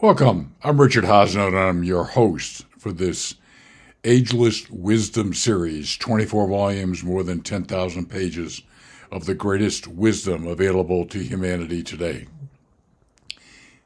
Welcome. I'm Richard Hosnett, and I'm your host for this Ageless Wisdom series, 24 volumes, more than 10,000 pages of the greatest wisdom available to humanity today.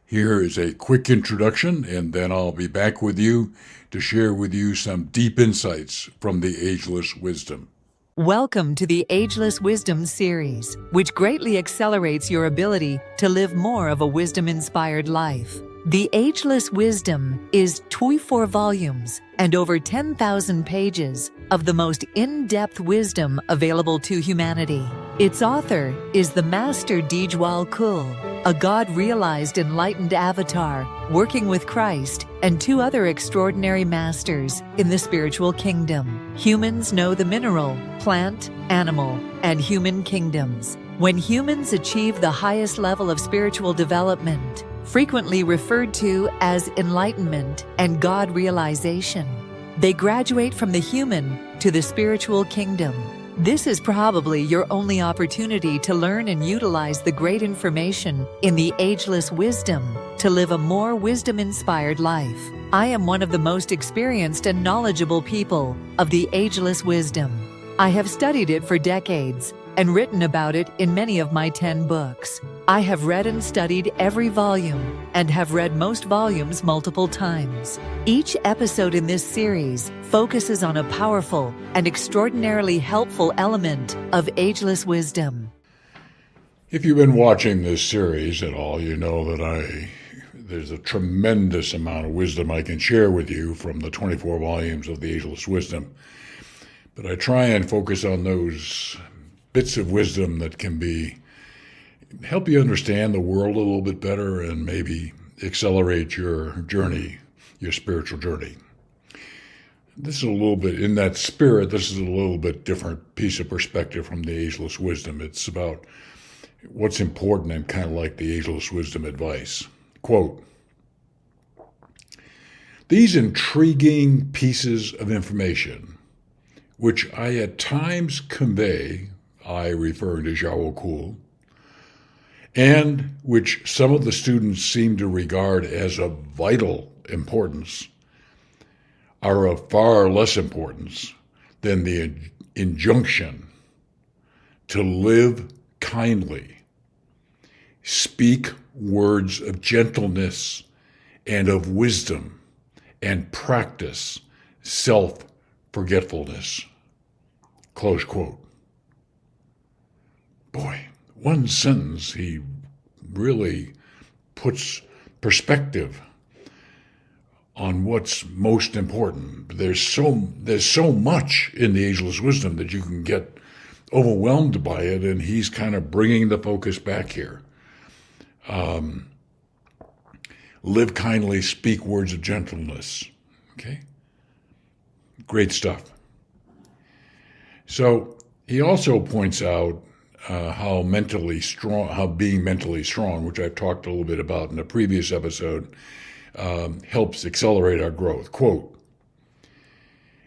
Here is a quick introduction, and then I'll be back with you to share with you some deep insights from the Ageless Wisdom. Welcome to the Ageless Wisdom series, which greatly accelerates your ability to live more of a wisdom-inspired life. The Ageless Wisdom is 24 volumes and over 10,000 pages of the most in-depth wisdom available to humanity. Its author is the Master Dijwal Kul, a God-realized enlightened avatar working with Christ and two other extraordinary masters in the spiritual kingdom. Humans know the mineral, plant, animal, and human kingdoms. When humans achieve the highest level of spiritual development, frequently referred to as enlightenment and God realization, they graduate from the human to the spiritual kingdom. This is probably your only opportunity to learn and utilize the great information in the Ageless Wisdom to live a more wisdom-inspired life. I am one of the most experienced and knowledgeable people of the Ageless Wisdom. I have studied it for decades and written about it in many of my 10 books. I have read and studied every volume and have read most volumes multiple times. Each episode in this series focuses on a powerful and extraordinarily helpful element of Ageless Wisdom. If you've been watching this series at all, you know that there's a tremendous amount of wisdom I can share with you from the 24 volumes of the Ageless Wisdom. But I try and focus on those bits of wisdom that can help you understand the world a little bit better and maybe accelerate your journey, your spiritual journey. This is a little bit, in that spirit, this is a little bit different piece of perspective from the Ageless Wisdom. It's about what's important and kind of like the Ageless Wisdom advice. Quote, "These intriguing pieces of information, which I at times convey," I referring to Dijwal Kul, "and which some of the students seem to regard as of vital importance, are of far less importance than the injunction to live kindly, speak words of gentleness and of wisdom, and practice self-forgetfulness." Close quote. Boy, one sentence, he really puts perspective on what's most important. There's so much in the Ageless Wisdom that you can get overwhelmed by it, and he's kind of bringing the focus back here. Live kindly, speak words of gentleness. Okay? Great stuff. So he also points out how being mentally strong, which I've talked a little bit about in a previous episode, helps accelerate our growth. Quote,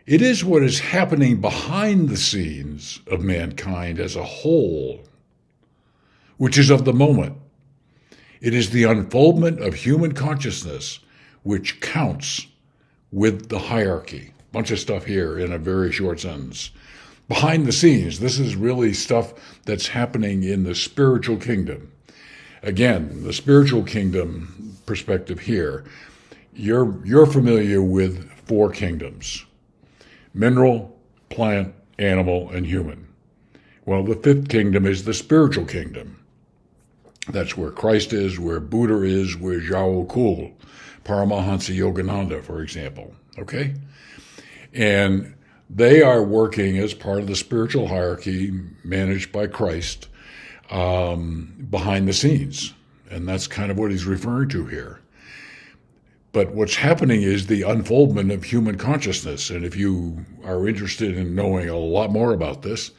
"It is what is happening behind the scenes of mankind as a whole, which is of the moment. It is the unfoldment of human consciousness which counts with the hierarchy." Bunch of stuff here in a very short sentence. Behind the scenes, this is really stuff that's happening in the spiritual kingdom. Again, the spiritual kingdom perspective here, you're familiar with 4 kingdoms: mineral, plant, animal, and human. Well, the 5th kingdom is the spiritual kingdom. That's where Christ is, where Buddha is, where Dijwal Kul, Paramahansa Yogananda, for example. Okay? And they are working as part of the spiritual hierarchy managed by Christ behind the scenes. And that's kind of what he's referring to here. But what's happening is the unfoldment of human consciousness. And if you are interested in knowing a lot more about this,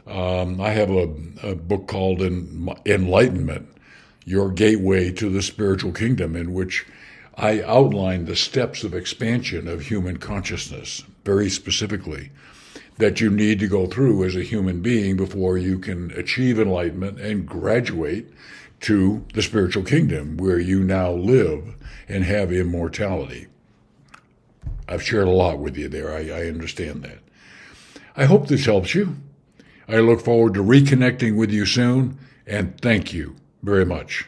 I have a book called Enlightenment, Your Gateway to the Spiritual Kingdom, in which I outline the steps of expansion of human consciousness, very specifically, that you need to go through as a human being before you can achieve enlightenment and graduate to the spiritual kingdom, where you now live and have immortality. I've shared a lot with you there. I understand that. I hope this helps you. I look forward to reconnecting with you soon, and thank you very much.